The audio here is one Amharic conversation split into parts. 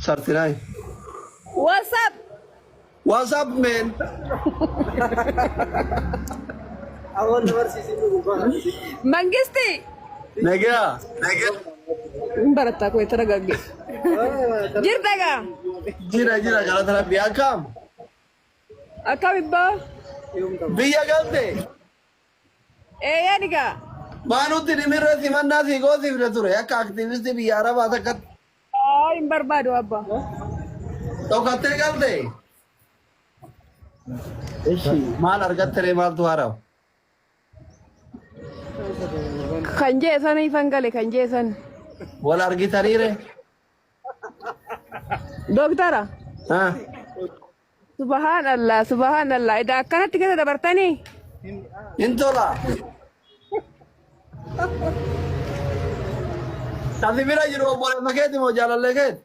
39. What's up? What's up, man? Mangisti. Nega. Baratta ko itara gagge. Jirtaga. Jira kala tara biya kam. Akabibba. Biya galte. Yaniga. Manu tini mirra simanna si go si ture akka activist biya ra ba takat. Ay barbado abba. To katte galte. Eshi mal argatte mal tuara. Kanje san ifangale kanje san. Wala argitari re. Doktora. Ha. Subhanallah, subhanallah. Ida akkanatti keessa dabartanii. Intola. Tadi mira jiru boleh maketi mau jalan leket.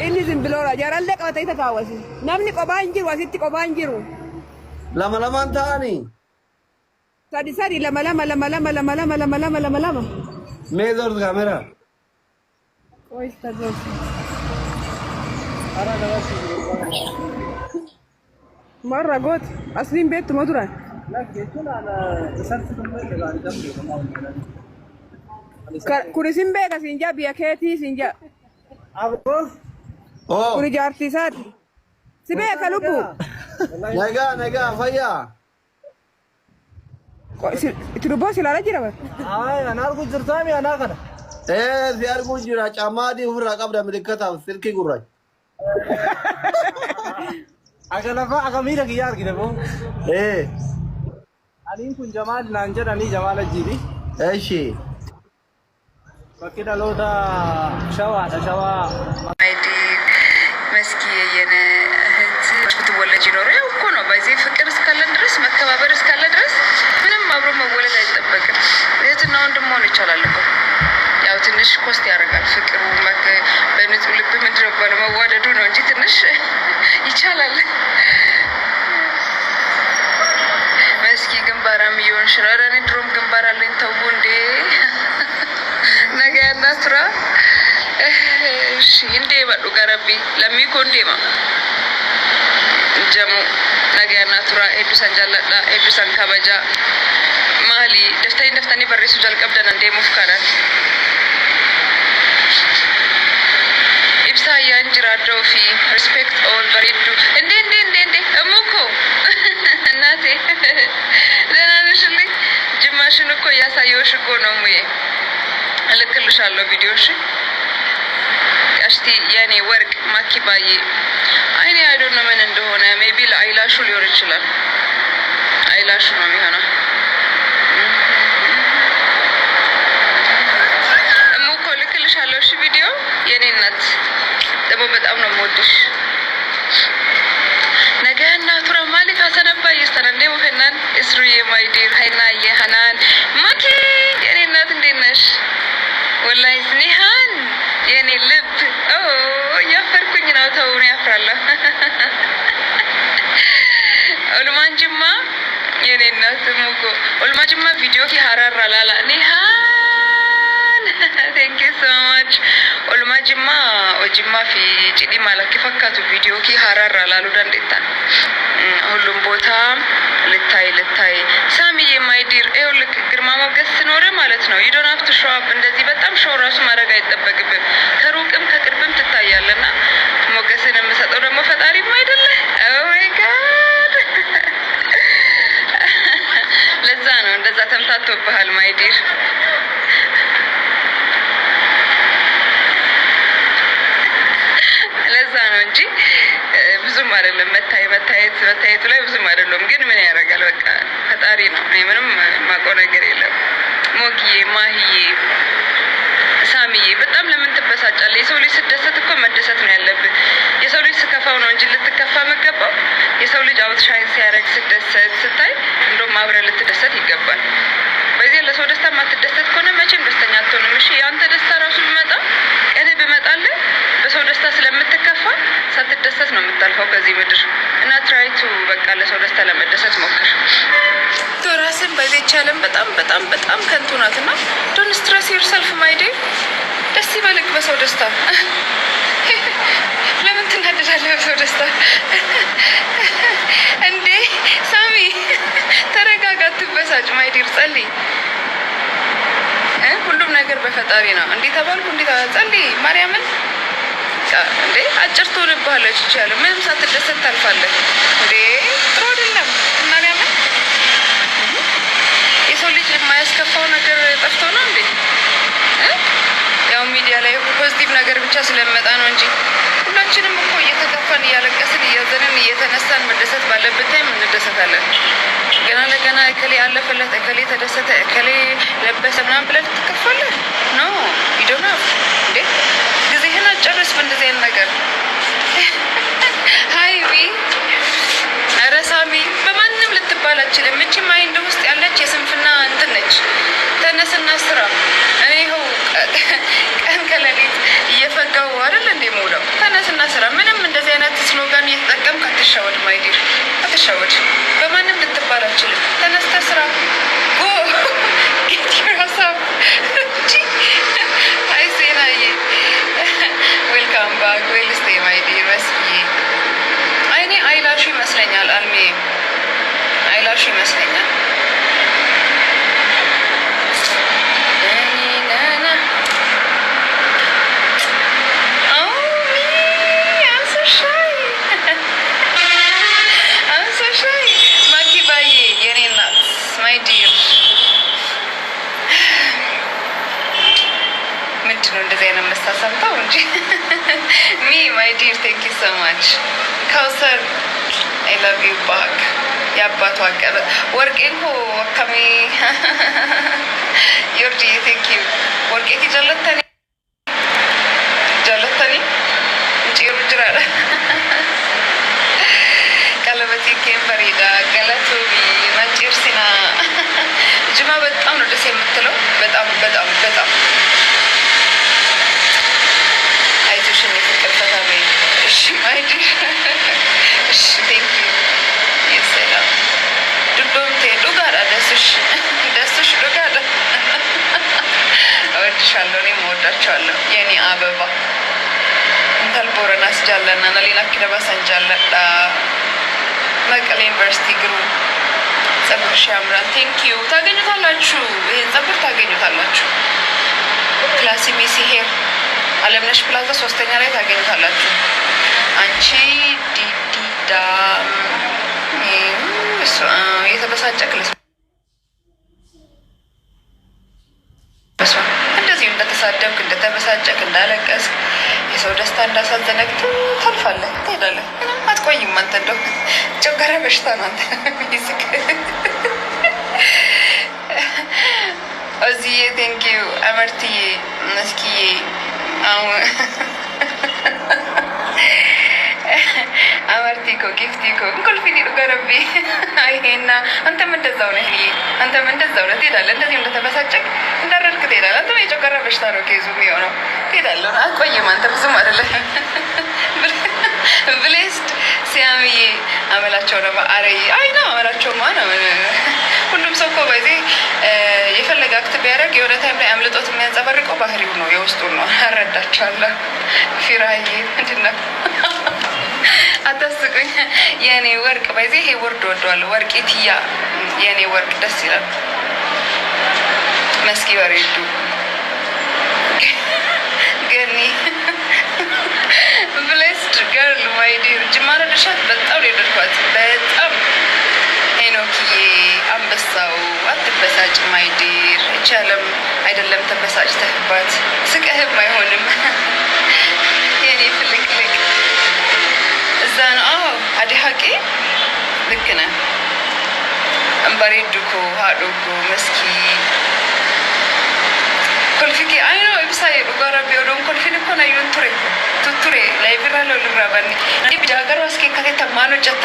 Inni zimbilora jaralle qabata ita kaawasi. Namni qobaan jiru asitti qobaan jiru. Lama-lama taani. Sadi lama. Medor kamera. Oh, está bien. Marra got. Aslim bet madura. Kuri simbe ka sinja biya keti sinja. Oh. Kuri jarti sad. Sibe ka lubu. Nega faya. Itu lubu silala jira ba. Ay, anar ku jirtami anakana. Ziar gujira camadi hurra qabda milikata silki gurraj. Agalafa agamira giyar gidabo. Anin kun Jamal nanjara ni Jamal jiri. Eshi. Bakida loda shawa. አይዲ መስኪ የነ እህት ብትወለጅ ኖሮ ያው እኮ ነው። በዚህ ፍቅር እስካለን ድረስ መከባበር እስካለ ድረስ ምንም አብሮ መወለድ አይጠበቅም። እህትና ወንድም መሆን ይቻላል እኮ። ያው ትንሽ ኮስት ያደርጋል ፍቅሩ በንጹህ ልብ ምንድነው ባለው መዋደዱ ነው እንጂ ትንሽ ይቻላል። መስኪ ግንባራም ይሆን ሽራራ ነው። ድሮም ግንባር አለኝ ተው እንዴ ነገ ያናስራ Hindi badu garabi lammi konde ma jamu naga natura edusan jalladha edusan kabaja mali daftani barresu jalqabda nan deemuuf kanan ibsa yan jiraadoo fi respect all bareedu inde amuko nate dananishli jimashin ko yasayosh ko no muye alakልሻለሁ ቪዲዮሽ አሽቲ ያኔ ወርቅ ማኪባዬ አይኔ አይ ዶንት ኖ ምን እንደሆነ ሜቢ ለአይላሹ ሊሆን ይችላል። አይላሹ ነው የሚሆነው። እሙኮ ልክልሻለሁ። እሺ ቪዲዮ የኔ እናት ደግሞ በጣም ነው የምወድሽ። ነገ እናቱራ ማሊካ ሰነባ ይስተናንዴ ወከናን እስሩዬ ማይዲር ሃይና የሃናን ማኪ የኔ እናት እንዴት ነሽ? ወላሂ ስኒሃን የኔ ልብ ያፈርኩኝ ነው። ተውኔ ያፍራለሁ። ኦልማንጅማ የኔ እናት ሙኮ ኦልማንጅማ ቪዲዮ ኪ ሀራራ ላላ ኒሃን ቴንክ ዩ ሶ ማች ኦልማንጅማ ኦጂማ ፊ ጭዲ ማላኪ ፈካቱ ቪዲዮ ኪ ሀራራ ላሉ ዳንዴታን ሁሉም ቦታ ልታይ ሳሚዬ ማይዲር ኤውልክ ግርማ ሞገስ ኖረ ማለት ነው። ዩ ዶንት ሃቭ ቱ ሾው አፕ እንደዚህ በጣም ሾው ራሱ ማድረግ አይጠበቅብም። ከሩቅም ከቅርብም ትታያለና ሞገስን የምሰጠው ደግሞ ፈጣሪም አይደለ? ኦ ማይ ጋድ ለዛ ነው እንደዛ ተምታቶብሃል ማይዲር። ለዛ ነው እንጂ ብዙም አይደለም። መታየቱ ላይ ብዙም አይደለም። ግን ምን ያደርጋል በቃ ፈጣሪ ነው። እኔ ምንም ማውቀው ነገር የለም። ሞጊዬ ማሂዬ ሳሚዬ በጣም ለምን ትበሳጫለህ? የሰው ልጅ ስደሰት እኮ መደሰት ነው ያለብን። የሰው ልጅ ስከፋው ነው እንጂ ልትከፋ መገባው። የሰው ልጅ አውት ሻይን ሲያደርግ ስደሰት ስታይ እንደውም አብረህ ልትደሰት ይገባል። በዚህ ለሰው ደስታ ማትደሰት ከሆነ መቼም ደስተኛ አትሆንም። እሺ ያንተ ደስታ ራሱ ቢመጣ ቀን ቢመጣልህ በሰው ደስታ ስለምትከፋ ሳትደሰት ነው የምታልፈው ከዚህ ምድር እና ትራይቱ በቃ ለሰው ደስታ ለመደሰት ሞክር። ራስን በዚህ ቻለም በጣም ከንቱ ናትና ዶንት ስትረስ ዩርሰልፍ ማይ ዴይ። ደስ ይበልክ በሰው ደስታ እንዴ ሳሚ ተረጋጋ፣ አትበሳጭ። ማይዲር ጸልይ። ሁሉም ነገር በፈጣሪ ነው። እንዴ ተባልኩ እንዴ ጸልይ ማርያምን እንዴ አጭር ትሆንብሃለች ይቻላል። ምንም ሳትደሰት ታልፋለህ እንዴ ጥሩ አይደለም ማርያምን። የሰው ልጅ የማያስከፋው ነገር ጠፍቶ ነው እንዴ? ያው ሚዲያ ላይ ፖዚቲቭ ነገር ብቻ ስለመጣ ነው እንጂ ሁላችንም እኮ እየተከፋን እያለቀስን እያዘንን እየተነሳን መደሰት ባለበት ታይም እንደሰታለን። ገና ለገና እከሌ አለፈለት፣ እከሌ ተደሰተ፣ እከሌ ለበሰ ምናምን ብለህ ትከፋለህ? ኖ ይዶና እንዴ ጊዜህን አጨርስ በእንደዚህ አይነት ነገር። ሀይቢ ኧረ ሳሚ በማንም ልትባል አችልም። እቺ ማይንድ ውስጥ ያለች የስንፍና እንትን ነች። ተነስና ስራ። እኔ ይኸው ቀን ከሌሊት እየፈጋው አይደል እንዴ ሞላው። ተነስና ስራ። ምንም እንደዚህ አይነት ስሎጋን እየተጠቀምክ አትሻወድ ማይዲር፣ አትሻወድ። በማንም ልትባል አችልም። ተነስተህ ስራ። ጎ ጌት ዩር ሀሳብ አይሴናዬ ዌልካም ባክ ዌል ስቴይ ማይ ዲር መስዬ። አይኔ አይላሹ ይመስለኛል አልሜ አይላሹ ይመስለኛል። ማኪባዬ የኔ እናት ማይ ዲር ምንድነው እንደዚህ አይነት መሳሳብታው እንጂ ሚ ማይ ዲር ቴንክ ዩ ሶ ማች ካውሰር አይ ላቭ ዩ ባክ። የአባቱ አቀበት ወርቄ እኮ አካሜ ዮርጂ ቴንክ ዩ ወርቄ ጃለተኒ ጃለተኒ እንጭሩ ጅራዳ ቀለበቴ ኬምበሪዳ ገለቶቢ መንጭርሲና ጅማ በጣም ነው ደስ የምትለው። በጣም በጣም በጣም አይዞሽን የፍቅር ፈታቤ። እሺ ማይዲ እሺ ቴንክ ዩ የሰላም ዱዶምቴ ዱጋዳ ደስሽ ደስሽ ዱጋዳ እወድሻለሁ። እኔም እወዳቸዋለሁ የኔ አበባ እንታል ቦረናስ ጃለና ነሌላ ኪደባ ሰንጃለዳ መቀሌ ዩኒቨርሲቲ ግሩ ጸጉርሽ ያምራል። ቴንክ ዩ ታገኙታላችሁ። ይሄን ጸጉር ታገኙታላችሁ። ክላሲ ሚሲ ሄር አለምነሽ ፕላዛ 3ኛ ላይ ታገኙታላችሁ። አንቺ ዲዲዳ የተበሳጨ ክልስ እንደዚሁ እንደተሳደብክ እንደተበሳጨክ እንዳለቀስክ የሰው ደስታ እንዳሳዘነክ ታልፋለህ፣ ትሄዳለህ። አትቆይም አንተ እንደው ጨጓራ በሽታ ነው አንተ ይስክ እዚህ ቴንክ ዩ አመርትዬ መስኪዬ አሁን አመርቲኮ ጊፍቲኮ እንቁልፊኒ ዱገረቢ አይሄና አንተም እንደዛው ነህ። አንተም እንደዛው ነህ። ትሄዳለህ። እንደዚህ እንደተበሳጨቅ እንዳረድክ ትሄዳለህ። አንተም የጨጓራ በሽታ ነው ኬዙ የሚሆነው። ትሄዳለህ። አትቆይም አንተ ብዙም አይደለም። ብሌስድ ሲያምዬ አመላቸው ነው አረይ አይ ነው አመላቸውማ ነው። ሁሉም ሰው እኮ በዚህ የፈለገ አክት ቢያደርግ የሆነ ታይም ላይ አምልጦት የሚያንጸባርቀው ባህሪው ነው፣ የውስጡን ነው። አረዳቸዋለሁ። ፊራዬ ምንድን ነው አታስቁኝ። የእኔ ወርቅ በዚህ ይሄ ወርድ ወደዋለሁ። ወርቄ ትያ የእኔ ወርቅ ደስ ይላል። መስኪ በሬዱ ገኒ ብሌስድ ገርል ማይ ዲር ጅማረ ድርሻት በጣም ነው የወደድኳት። በጣም ሄኖክዬ አንበሳው አትበሳጭ ማይ ዲር። ይቻለም አይደለም ተበሳጭተህባት ስቀህም አይሆንም። የኔ ፍልቅልቅ እዛ ነው። አዎ አዲ ሀቂ ልክ ነህ። እምባሬዱኮ ሀዶኮ መስኪ ኮልፊኬ አይ ነው ኢብሳይ ዱጋራቢ ወዶን ኮልፊን እኮ ነው ዩንቱሬ ቱቱሬ ላይብራ ነው ልራባኒ እንዴ ቢዳገር ዋስኬ ከቴ ተማኖ ጀተ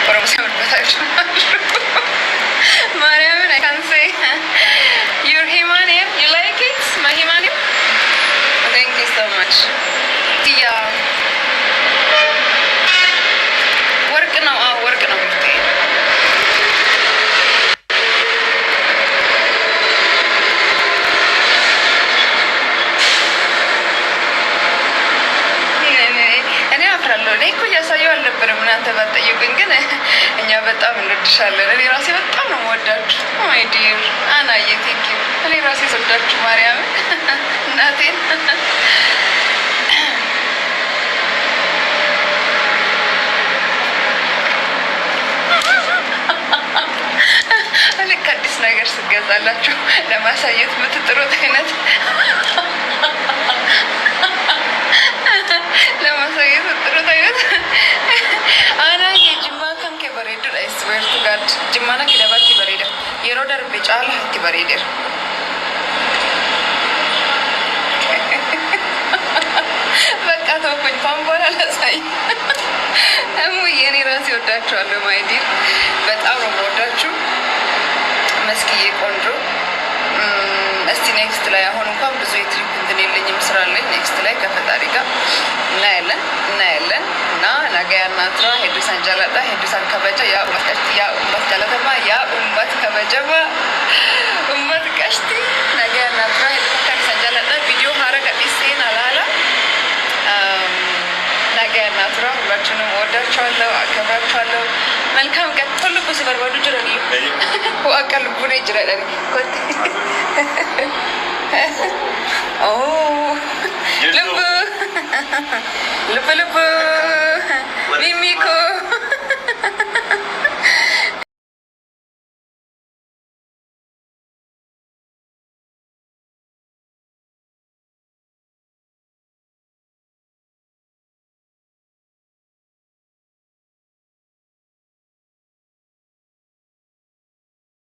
ፕሮሞሽን በታች ማርያምን I can say your Himanian you like it my Himanian thank you so much tia ወርቅ ነው። አዎ ወርቅ ነው ምርቴ። እኔ እኔ እኮ እያሳየሁ አልነበረም እናንተ ባትጠይቁኝ፣ ግን እኛ በጣም እንወድሻለን። እኔ ራሴ በጣም ነው የምወዳችሁ። ማይ ዲር አናዬ ቴንክ ዩ። እኔ ራሴ ስወዳችሁ ማርያምን እናቴን ልክ አዲስ ነገር ስገዛላችሁ ለማሳየት የምትጥሩት አይነት ለማሳየት የምትጥሩት አይነት አና የጅማ ከምኬ በሬዱ አይስዌርቱ ጋድ ጅማና ኪደባት በሬደ የሮ ደርቤ ጫላ ሀቲ በሬደር በቃ ተውኩኝ። ፓምቦላ ላሳይ እሙዬ እኔ ራሴ ወዳችኋለሁ። ማይዲር በጣም ነው የምወዳችሁ። መስኪዬ ቆንጆ። እስቲ ኔክስት ላይ አሁን እንኳን ብዙ የትሪፕ እንትን የለኝም ስራ አለኝ። ኔክስት ላይ ከፈጣሪ ጋር እናያለን እና ነገያና ትራ ሄዱሳን ጃላጣ ሄዱሳን ከበጃ ያ ኡመት ያ ኡመት ጃላተማ ያ ኡመት ከበጀባ ኡመት ቀሽቲ ነገያና ትራ ሄዱሳን ጃላጣ ቪዲዮ ሀረቀ ዲሴን አላላ ነገያና ትራ ሁላችሁንም ወዳችኋለሁ፣ አከብራችኋለሁ። መልካም ቀን። ሁሉ ብዙ በርባዱ ጅራል ዋቃ ልቡኔ ጅራል ልብ ሚሚኮ